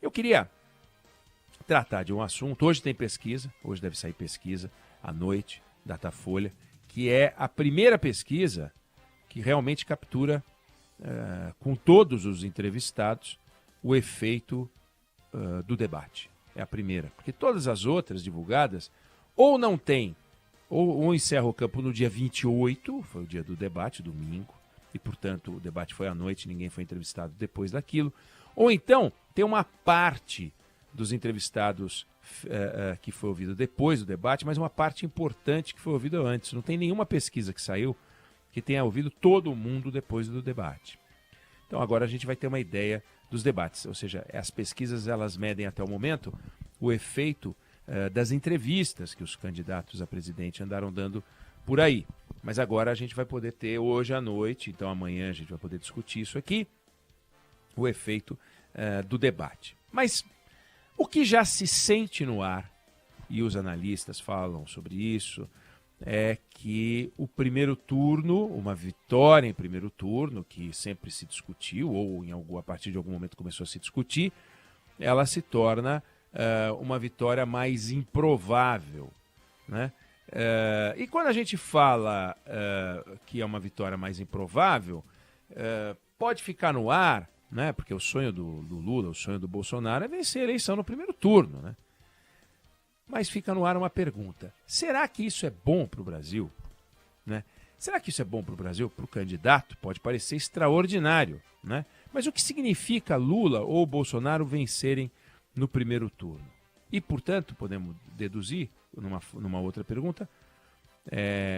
Eu queria tratar de um assunto, hoje tem pesquisa, hoje deve sair pesquisa à noite, Datafolha, que é a primeira pesquisa que realmente captura, com todos os entrevistados, o efeito do debate. É a primeira, porque todas as outras divulgadas ou não tem, ou encerra o campo no dia 28, foi o dia do debate, domingo, e portanto o debate foi à noite, ninguém foi entrevistado depois daquilo, ou então tem uma parte dos entrevistados que foi ouvido depois do debate, mas uma parte importante que foi ouvida antes. Não tem nenhuma pesquisa que saiu que tenha ouvido todo mundo depois do debate. Então agora a gente vai ter uma ideia dos debates, ou seja, as pesquisas elas medem até o momento o efeito das entrevistas que os candidatos a presidente andaram dando por aí. Mas agora a gente vai poder ter hoje à noite, então amanhã a gente vai poder discutir isso aqui, o efeito do debate. Mas o que já se sente no ar, e os analistas falam sobre isso, é que o primeiro turno, uma vitória em primeiro turno, que sempre se discutiu, ou a partir de algum momento começou a se discutir, ela se torna uma vitória mais improvável, né? E quando a gente fala que é uma vitória mais improvável, pode ficar no ar, né? Porque o sonho do Lula, o sonho do Bolsonaro é vencer a eleição no primeiro turno, né? Mas fica no ar uma pergunta: será que isso é bom para o Brasil? Né? Será que isso é bom para o Brasil? Para o candidato pode parecer extraordinário, né? Mas o que significa Lula ou Bolsonaro vencerem no primeiro turno? E, portanto, podemos deduzir, numa outra pergunta,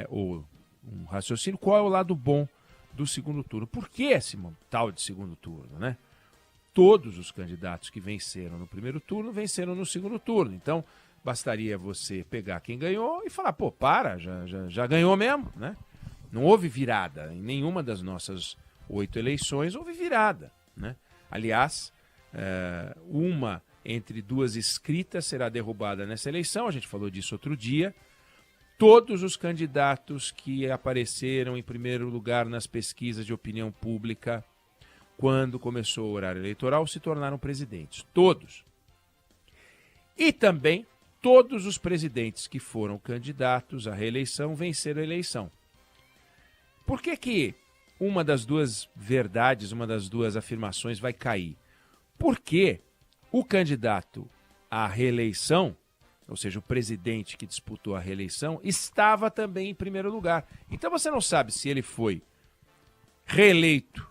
ou um raciocínio, qual é o lado bom do segundo turno? Por que esse tal de segundo turno, né? Todos os candidatos que venceram no primeiro turno venceram no segundo turno. Então, bastaria você pegar quem ganhou e falar, pô, já ganhou mesmo, né? Não houve virada. Em nenhuma das nossas 8 eleições houve virada, né? Aliás, uma entre 2 escritas será derrubada nessa eleição, a gente falou disso outro dia. Todos os candidatos que apareceram em primeiro lugar nas pesquisas de opinião pública quando começou o horário eleitoral se tornaram presidentes. Todos. E também todos os presidentes que foram candidatos à reeleição venceram a eleição. Por que uma das 2 verdades, uma das 2 afirmações vai cair? Porque o candidato à reeleição, ou seja, o presidente que disputou a reeleição, estava também em primeiro lugar. Então você não sabe se ele foi reeleito,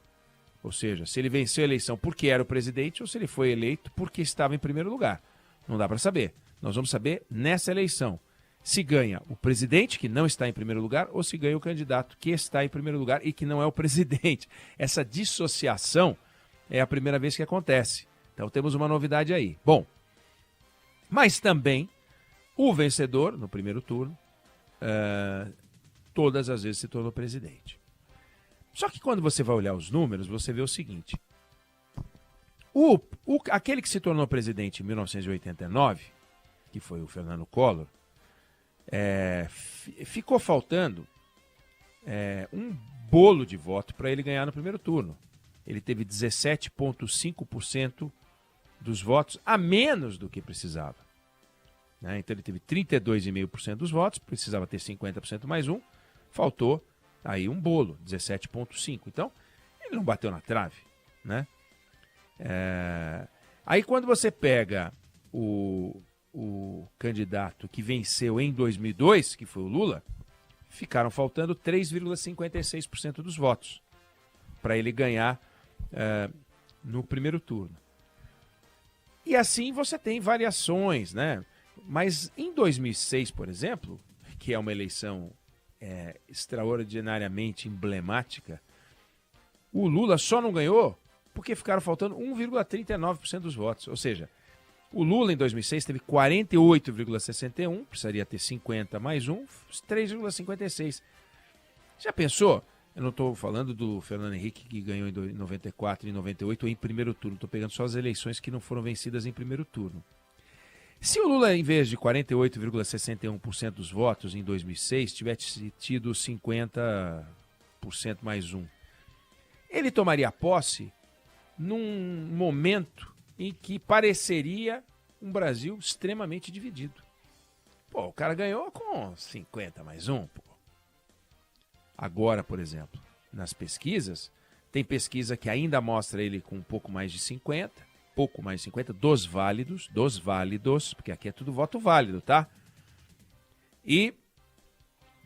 ou seja, se ele venceu a eleição porque era o presidente ou se ele foi eleito porque estava em primeiro lugar. Não dá para saber. Nós vamos saber nessa eleição se ganha o presidente, que não está em primeiro lugar, ou se ganha o candidato que está em primeiro lugar e que não é o presidente. Essa dissociação é a primeira vez que acontece. Então temos uma novidade aí. Bom, mas também o vencedor no primeiro turno, todas as vezes se tornou presidente. Só que quando você vai olhar os números, você vê o seguinte. Aquele que se tornou presidente em 1989, que foi o Fernando Collor, ficou faltando um bolo de voto para ele ganhar no primeiro turno. Ele teve 17,5% dos votos a menos do que precisava. Né? Então ele teve 32,5% dos votos, precisava ter 50% mais um, faltou aí um bolo, 17,5%. Então ele não bateu na trave, né? Aí quando você pega o candidato que venceu em 2002, que foi o Lula, ficaram faltando 3,56% dos votos para ele ganhar no primeiro turno. E assim você tem variações, né? Mas em 2006, por exemplo, que é uma eleição extraordinariamente emblemática, o Lula só não ganhou porque ficaram faltando 1,39% dos votos. Ou seja, o Lula em 2006 teve 48,61%, precisaria ter 50 mais 3,56%. Já pensou? Eu não estou falando do Fernando Henrique, que ganhou em 94 e 98 em primeiro turno. Estou pegando só as eleições que não foram vencidas em primeiro turno. Se o Lula, em vez de 48,61% dos votos em 2006, tivesse tido 50% mais 1%, ele tomaria posse num momento em que pareceria um Brasil extremamente dividido. Pô, o cara ganhou com 50 mais um, pô. Agora, por exemplo, nas pesquisas, tem pesquisa que ainda mostra ele com um pouco mais de 50, dos válidos, porque aqui é tudo voto válido, tá? E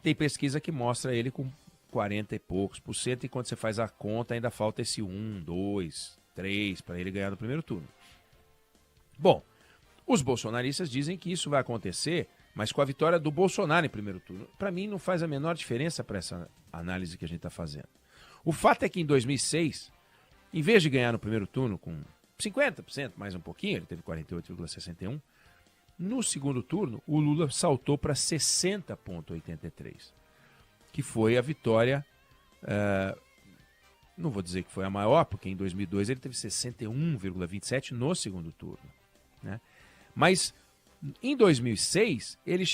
tem pesquisa que mostra ele com 40 e poucos por cento, e quando você faz a conta ainda falta esse 1, 2, 3 para ele ganhar no primeiro turno. Bom, os bolsonaristas dizem que isso vai acontecer, mas com a vitória do Bolsonaro em primeiro turno. Para mim não faz a menor diferença para essa análise que a gente está fazendo. O fato é que em 2006, em vez de ganhar no primeiro turno com 50%, mais um pouquinho, ele teve 48,61%, no segundo turno o Lula saltou para 60,83%, que foi a vitória, não vou dizer que foi a maior, porque em 2002 ele teve 61,27% no segundo turno, né? Mas em 2006 ele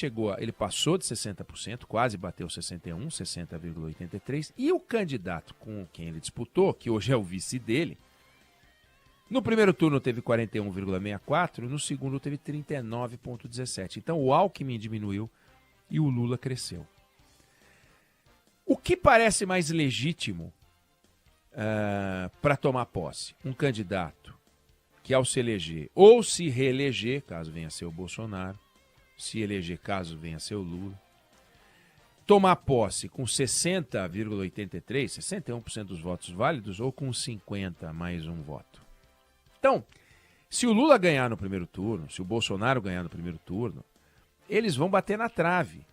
passou de 60%, quase bateu 61%, 60,83%, e o candidato com quem ele disputou, que hoje é o vice dele, no primeiro turno teve 41,64%, no segundo teve 39,17%. Então o Alckmin diminuiu e o Lula cresceu. O que parece mais legítimo para tomar posse? Um candidato que, ao se eleger ou se reeleger, caso venha a ser o Bolsonaro, se eleger caso venha a ser o Lula, tomar posse com 60,83%, 61% dos votos válidos, ou com 50 mais um voto. Então, se o Lula ganhar no primeiro turno, se o Bolsonaro ganhar no primeiro turno, eles vão bater na trave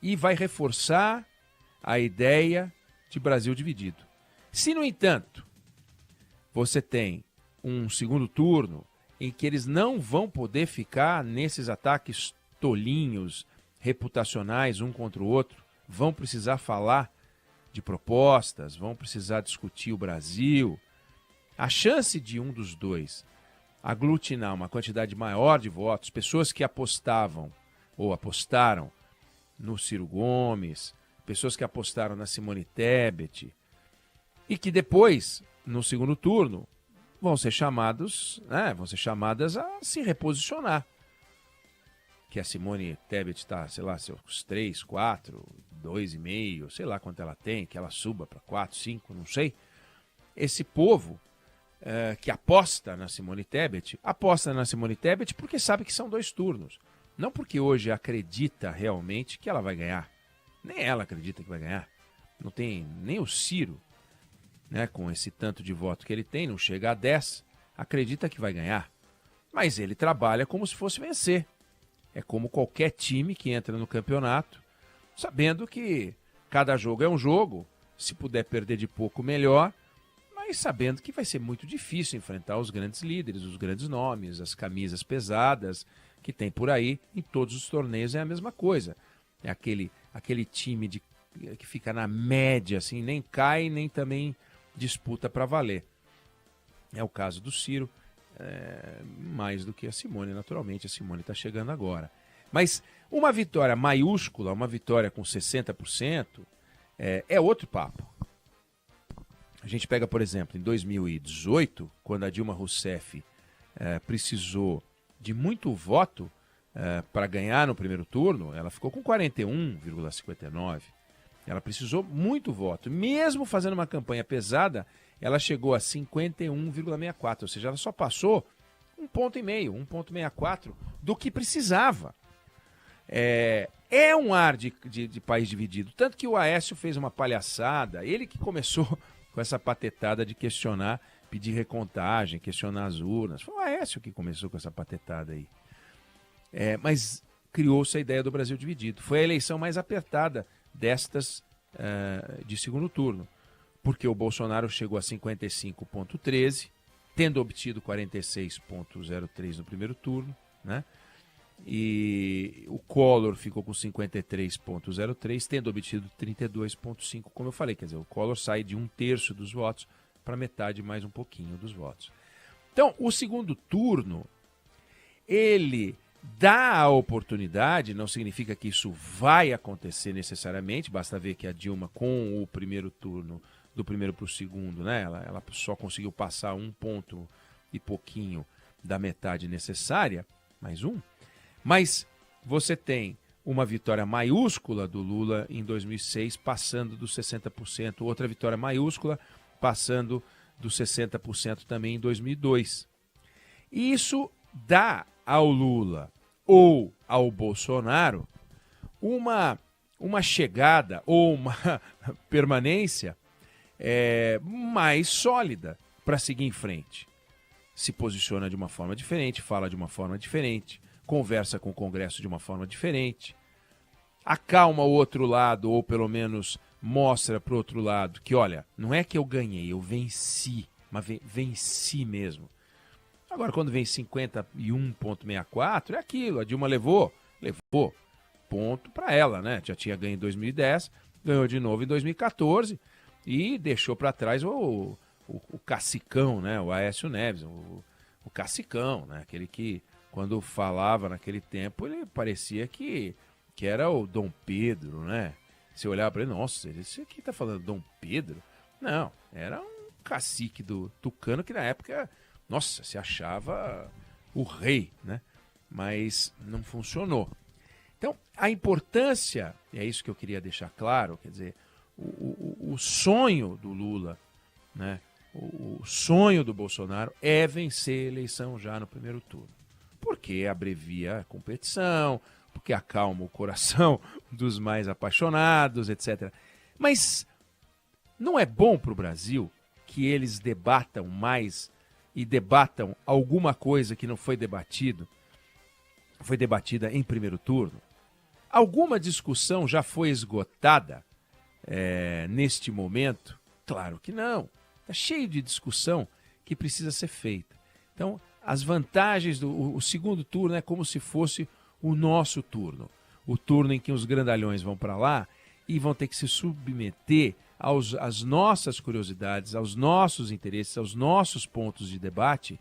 e vai reforçar a ideia de Brasil dividido. Se, no entanto, você tem um segundo turno em que eles não vão poder ficar nesses ataques tolinhos, reputacionais um contra o outro, vão precisar falar de propostas, vão precisar discutir o Brasil, a chance de um dos dois aglutinar uma quantidade maior de votos, pessoas que apostavam ou apostaram no Ciro Gomes, pessoas que apostaram na Simone Tebet, e que depois, no segundo turno, vão ser chamadas a se reposicionar. Que a Simone Tebet está, sei lá, seus 3, 4, 2,5, sei lá quanto ela tem, que ela suba para 4, 5, não sei. Esse povo que aposta na Simone Tebet porque sabe que são 2 turnos. Não porque hoje acredita realmente que ela vai ganhar. Nem ela acredita que vai ganhar. Não tem nem o Ciro, né, com esse tanto de voto que ele tem, não chega a 10, acredita que vai ganhar. Mas ele trabalha como se fosse vencer. É como qualquer time que entra no campeonato, sabendo que cada jogo é um jogo, se puder perder de pouco, melhor, mas sabendo que vai ser muito difícil enfrentar os grandes líderes, os grandes nomes, as camisas pesadas que tem por aí. Em todos os torneios é a mesma coisa. É aquele time que fica na média, assim, nem cai, nem também disputa para valer. É o caso do Ciro, mais do que a Simone, naturalmente. A Simone está chegando agora. Mas uma vitória maiúscula, uma vitória com 60%, é outro papo. A gente pega, por exemplo, em 2018, quando a Dilma Rousseff precisou de muito voto para ganhar no primeiro turno, ela ficou com 41,59%. Ela precisou muito voto. Mesmo fazendo uma campanha pesada, ela chegou a 51,64%. Ou seja, ela só passou 1,5 ponto, 1,64 do que precisava. É um ar de país dividido. Tanto que o Aécio fez uma palhaçada. Ele que começou com essa patetada de questionar, pedir recontagem, questionar as urnas. Foi o Aécio que começou com essa patetada aí. Mas criou-se a ideia do Brasil dividido. Foi a eleição mais apertada destas de segundo turno, porque o Bolsonaro chegou a 55,13, tendo obtido 46,03 no primeiro turno, né? E o Collor ficou com 53,03, tendo obtido 32,5, como eu falei. Quer dizer, o Collor sai de 1/3 dos votos para metade mais um pouquinho dos votos. Então, o segundo turno, ele dá a oportunidade, não significa que isso vai acontecer necessariamente, basta ver que a Dilma, com o primeiro turno, do primeiro para o segundo, né, ela só conseguiu passar 1 ponto e pouquinho da metade necessária, mais um, mas você tem uma vitória maiúscula do Lula em 2006, passando dos 60%, outra vitória maiúscula, passando dos 60% também em 2002. E isso dá ao Lula ou ao Bolsonaro uma chegada ou uma permanência mais sólida para seguir em frente. Se posiciona de uma forma diferente, fala de uma forma diferente, conversa com o Congresso de uma forma diferente, acalma o outro lado, ou pelo menos mostra para o outro lado que, olha, não é que eu ganhei, eu venci, mas venci mesmo. Agora, quando vem 51,64, é aquilo, a Dilma levou, ponto para ela, né? Já tinha ganho em 2010, ganhou de novo em 2014 e deixou para trás o cacicão, né? O Aécio Neves, o cacicão, né? Aquele que, quando falava naquele tempo, ele parecia que era o Dom Pedro, né? Você olhava para ele, nossa, esse aqui tá falando Dom Pedro? Não, era um cacique do Tucano que na época, nossa, se achava o rei, né? Mas não funcionou. Então, a importância, e é isso que eu queria deixar claro, quer dizer, o sonho do Lula, né? O sonho do Bolsonaro é vencer a eleição já no primeiro turno. Porque abrevia a competição, porque acalma o coração dos mais apaixonados, etc. Mas não é bom para o Brasil que eles debatam mais e debatam alguma coisa que não foi debatida em primeiro turno? Alguma discussão já foi esgotada neste momento? Claro que não. Está cheio de discussão que precisa ser feita. Então, as vantagens o segundo turno é como se fosse o nosso turno. O turno em que os grandalhões vão para lá e vão ter que se submeter às nossas curiosidades, aos nossos interesses, aos nossos pontos de debate.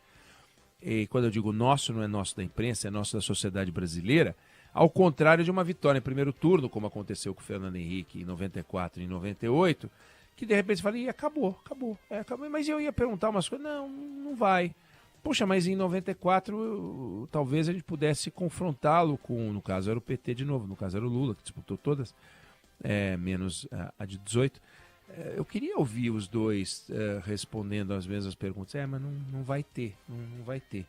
E quando eu digo nosso, não é nosso da imprensa, é nosso da sociedade brasileira, ao contrário de uma vitória em primeiro turno, como aconteceu com o Fernando Henrique em 94 e em 98, que de repente você fala, acabou. Mas eu ia perguntar umas coisas, não vai. Poxa, mas em 94 talvez a gente pudesse confrontá-lo com, no caso era o PT de novo, no caso era o Lula, que disputou todas, menos a de 18. Eu queria ouvir os dois respondendo as mesmas perguntas. Mas não vai ter, não vai ter.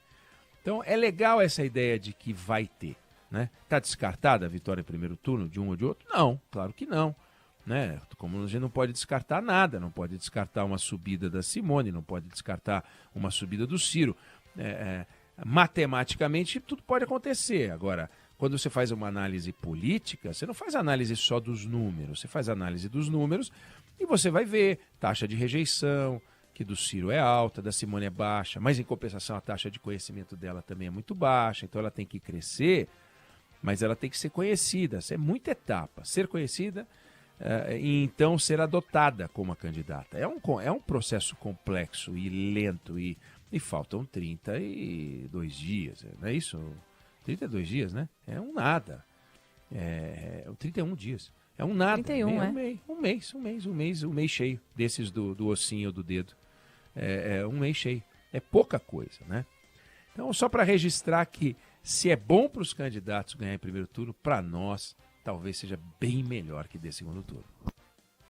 Então é legal essa ideia de que vai ter, né? Tá descartada a vitória em primeiro turno de um ou de outro? Não, claro que não. Né? Como a gente não pode descartar nada, não pode descartar uma subida da Simone, não pode descartar uma subida do Ciro. Matematicamente, tudo pode acontecer. Agora, quando você faz uma análise política, você não faz análise só dos números, você faz análise dos números e você vai ver taxa de rejeição, que do Ciro é alta, da Simone é baixa, mas em compensação a taxa de conhecimento dela também é muito baixa, então ela tem que crescer, mas ela tem que ser conhecida. Isso é muita etapa. Ser conhecida e então ser adotada como a candidata. É um processo complexo e lento e faltam 32 dias, não é isso? 32 dias, né? É um nada. 31 dias. É um nada. 31, Um mês cheio desses do ossinho do dedo. Um mês cheio. É pouca coisa, né? Então, só para registrar que se é bom para os candidatos ganhar em primeiro turno, para nós talvez seja bem melhor que dê segundo turno.